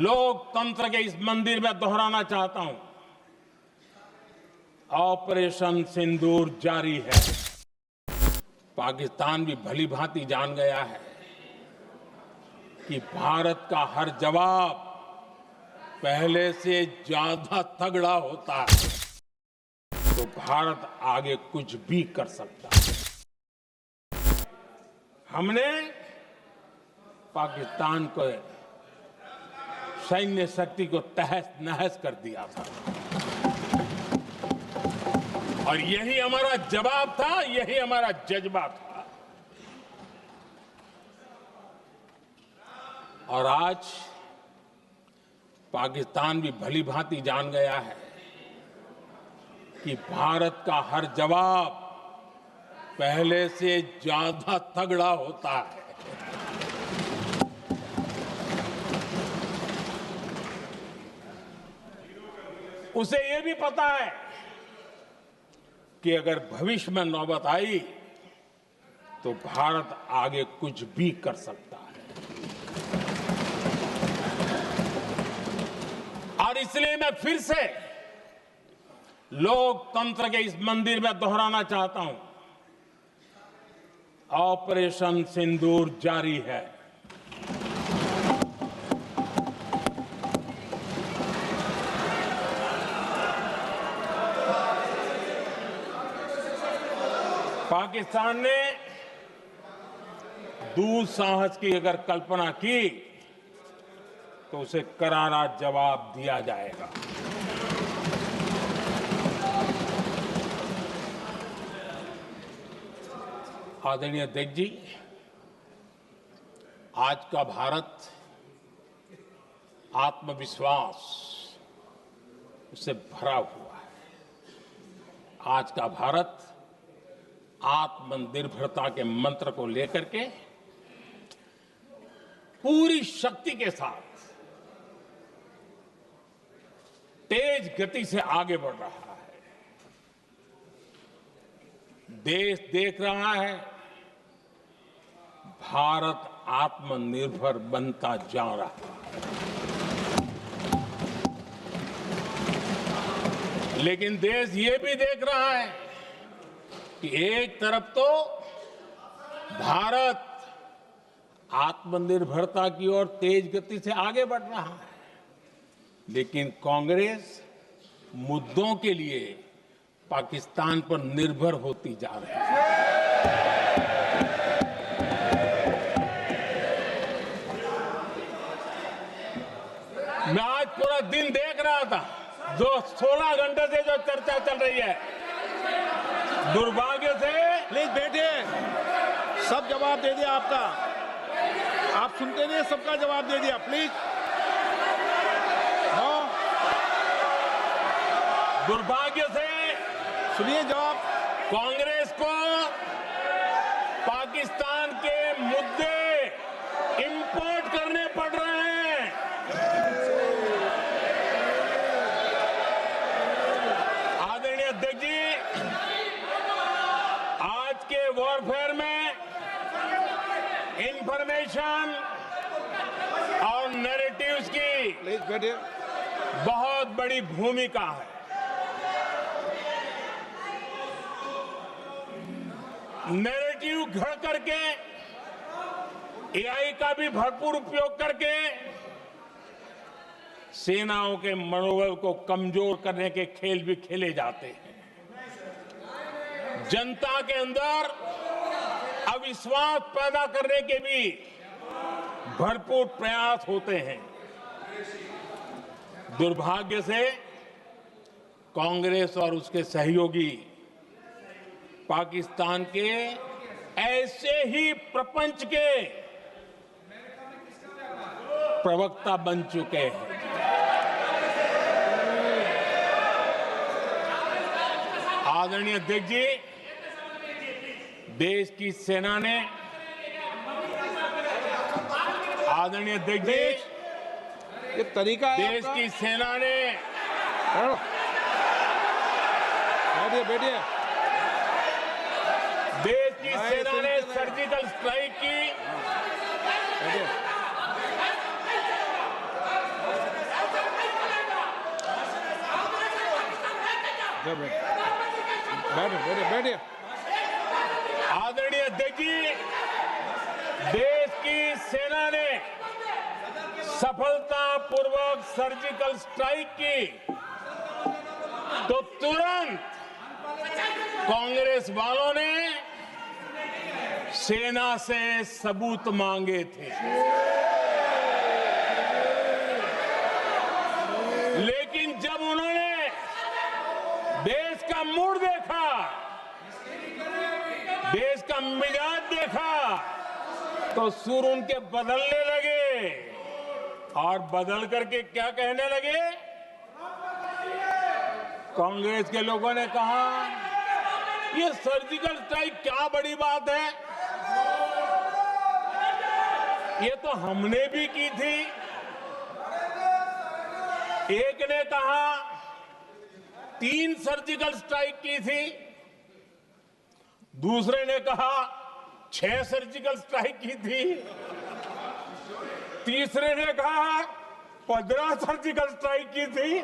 लोकतंत्र के इस मंदिर में दोहराना चाहता हूं, ऑपरेशन सिंदूर जारी है। पाकिस्तान भी भली भांति जान गया है कि भारत का हर जवाब पहले से ज्यादा तगड़ा होता है, तो भारत आगे कुछ भी कर सकता है। हमने पाकिस्तान को सैन्य शक्ति को तहस नहस कर दिया था और यही हमारा जवाब था, यही हमारा जज्बा था। और आज पाकिस्तान भी भली भांति जान गया है कि भारत का हर जवाब पहले से ज्यादा तगड़ा होता है। उसे यह भी पता है कि अगर भविष्य में नौबत आई तो भारत आगे कुछ भी कर सकता है। और इसलिए मैं फिर से लोकतंत्र के इस मंदिर में दोहराना चाहता हूं, ऑपरेशन सिंदूर जारी है। पाकिस्तान ने दुस्साहस की अगर कल्पना की तो उसे करारा जवाब दिया जाएगा। आदरणीय अध्यक्ष जी, आज का भारत आत्मविश्वास से भरा हुआ है। आज का भारत आत्मनिर्भरता के मंत्र को लेकर के पूरी शक्ति के साथ तेज गति से आगे बढ़ रहा है। देश देख रहा है भारत आत्मनिर्भर बनता जा रहा है, लेकिन देश ये भी देख रहा है कि एक तरफ तो भारत आत्मनिर्भरता की ओर तेज गति से आगे बढ़ रहा है, लेकिन कांग्रेस मुद्दों के लिए पाकिस्तान पर निर्भर होती जा रही है। मैं आज पूरा दिन देख रहा था, जो 16 घंटे से जो चर्चा चल रही है, दुर्भाग्य से। प्लीज बैठिए, सब जवाब दे दिया आपका। आप सुनते नहीं, सबका जवाब दे दिया। Please no. दुर्भाग्य से सुनिए जवाब। कांग्रेस को पाकिस्तान के मुद्दे इंपोर्ट करने पड़ रहे हैं। आदरणीय अध्यक्ष जी, आज के वॉरफेयर में इंफॉर्मेशन और नैरेटिव्स की प्लीज बैठिए। बहुत बड़ी भूमिका है। नैरेटिव घड़ करके, एआई का भी भरपूर उपयोग करके सेनाओं के मनोबल को कमजोर करने के खेल भी खेले जाते हैं। जनता के अंदर अविश्वास पैदा करने के भी भरपूर प्रयास होते हैं। दुर्भाग्य से कांग्रेस और उसके सहयोगी पाकिस्तान के ऐसे ही प्रपंच के प्रवक्ता बन चुके हैं। आदरणीय अध्यक्ष जी, देश की सेना ने, आदरणीय अध्यक्ष जी, ये तरीका है देश आपका? की सेना ने, बैठिए बैठिए। देश की सेना ने सर्जिकल स्ट्राइक की। बैठिए। जब बैठे बैठे बैठे आदरणीय अध्यक्ष जी, देश की सेना ने सफलतापूर्वक सर्जिकल स्ट्राइक की तो तुरंत कांग्रेस वालों ने सेना से सबूत मांगे थे, लेकिन जब उन्होंने देश का मूड देखा, देश का मिजाज देखा, तो सुर उनके बदलने लगे और बदल करके क्या कहने लगे? कांग्रेस के लोगों ने कहा, ये सर्जिकल स्ट्राइक क्या बड़ी बात है, ये तो हमने भी की थी। एक ने कहा 3 सर्जिकल स्ट्राइक की थी, दूसरे ने कहा 6 सर्जिकल स्ट्राइक की थी, तीसरे ने कहा 15 सर्जिकल स्ट्राइक की थी।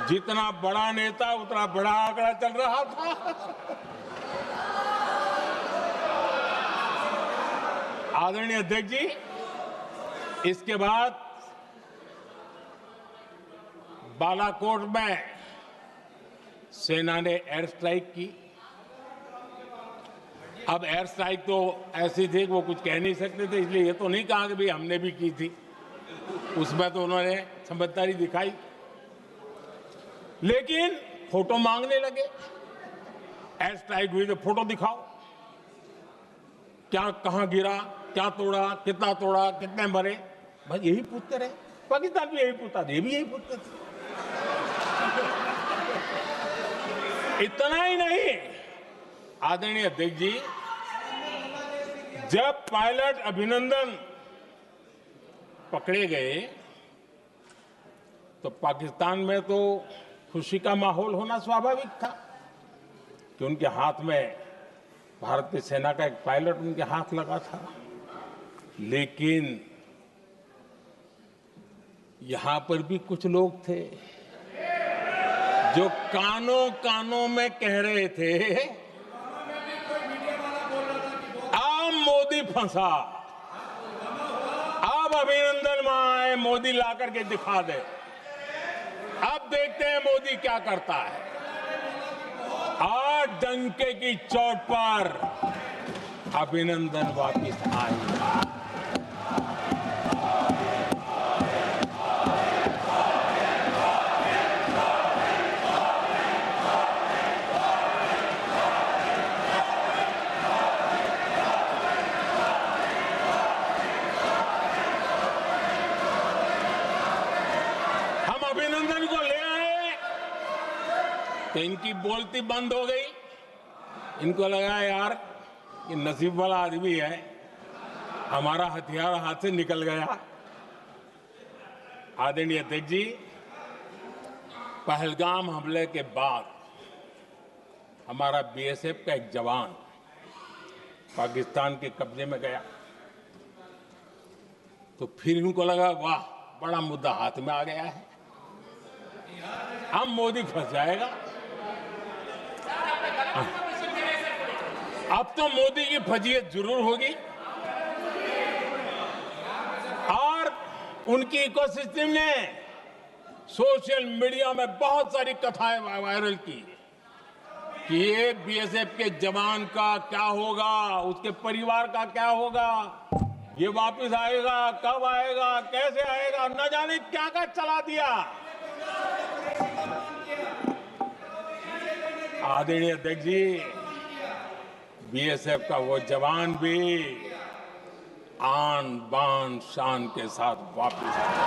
जितना बड़ा नेता उतना बड़ा आंकड़ा चल रहा था। आदरणीय अध्यक्ष जी, इसके बाद बालाकोट में सेना ने एयर स्ट्राइक की। अब एयर स्ट्राइक तो ऐसी थी कि वो कुछ कह नहीं सकते थे, इसलिए ये तो नहीं कहा कि भाई हमने भी की थी। उसमें तो उन्होंने समझदारी दिखाई, लेकिन फोटो मांगने लगे। एयर स्ट्राइक हुई तो फोटो दिखाओ, क्या कहां गिरा, क्या तोड़ा, कितने मरे, बस यही पूछते रहे। पाकिस्तान भी यही पूछता था, ये भी यही पूछते थे। इतना ही नहीं, आदरणीय अध्यक्ष जी, जब पायलट अभिनंदन पकड़े गए तो पाकिस्तान में तो खुशी का माहौल होना स्वाभाविक था कि उनके हाथ में भारतीय सेना का एक पायलट उनके हाथ लगा था। लेकिन यहां पर भी कुछ लोग थे जो कानों कानों में कह रहे थे, अब मोदी फंसा, अब अभिनंदन वहां आए, मोदी ला करके दिखा दे, अब देखते हैं मोदी क्या करता है। आज डंके की चोट पर अभिनंदन वापिस आए। अभिनंदन को ले आए तो इनकी बोलती बंद हो गई। इनको लगा यार ये नसीब वाला आदमी है, हमारा हथियार हाथ से निकल गया। आदरणीय अध्यक्ष जी, पहलगाम हमले के बाद हमारा बीएसएफ का एक जवान पाकिस्तान के कब्जे में गया, तो फिर इनको लगा वाह बड़ा मुद्दा हाथ में आ गया है, अब मोदी फंस जाएगा। अब तो मोदी की फजीयत जरूर होगी। और उनकी इकोसिस्टम ने सोशल मीडिया में बहुत सारी कथाएं वायरल की कि ये बीएसएफ के जवान का क्या होगा, उसके परिवार का क्या होगा, ये वापस आएगा, कब आएगा, कैसे आएगा, न जाने क्या क्या चला दिया। आदरणीय अध्यक्ष जी, बीएसएफ का वो जवान भी आन बान शान के साथ वापस आया।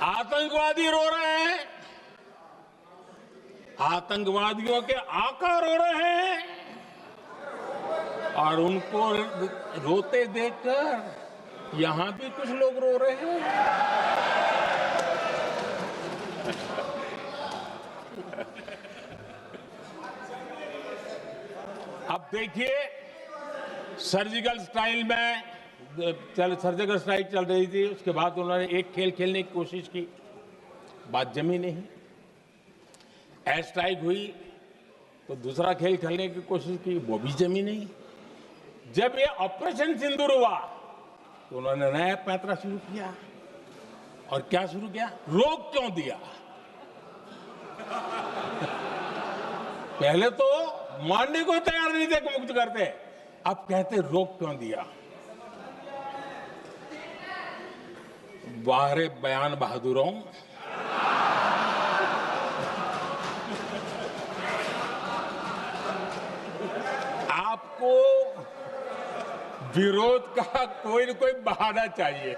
आतंकवादी रो रहे हैं, आतंकवादियों के आका रो रहे हैं, और उनको रोते देखकर यहां भी कुछ लोग रो रहे हैं। अब देखिए सर्जिकल स्ट्राइक चल रही थी, उसके बाद उन्होंने एक खेल खेलने की कोशिश की, बात जमी नहीं। एयर स्ट्राइक हुई तो दूसरा खेल खेलने की कोशिश की, वो भी जमी नहीं। जब ये ऑपरेशन सिंदूर हुआ तो उन्होंने नया पैंतरा शुरू किया। और क्या शुरू किया? रोक क्यों दिया? पहले तो मानने को तैयार नहीं थे कि मुक्त करते, अब कहते रोक क्यों दिया? वाह बयान बहादुरों, आपको विरोध का कोई न कोई बहाना चाहिए।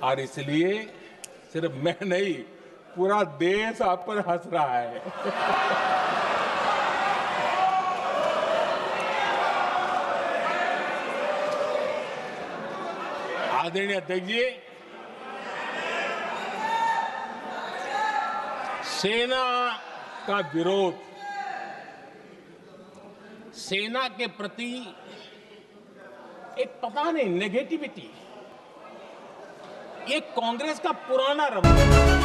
और इसलिए सिर्फ मैं नहीं, पूरा देश आप पर हंस रहा है। आदरणीय अध्यक्ष जी, सेना का विरोध, सेना के प्रति एक पता नहीं नेगेटिविटी, ये कांग्रेस का पुराना रवैया है।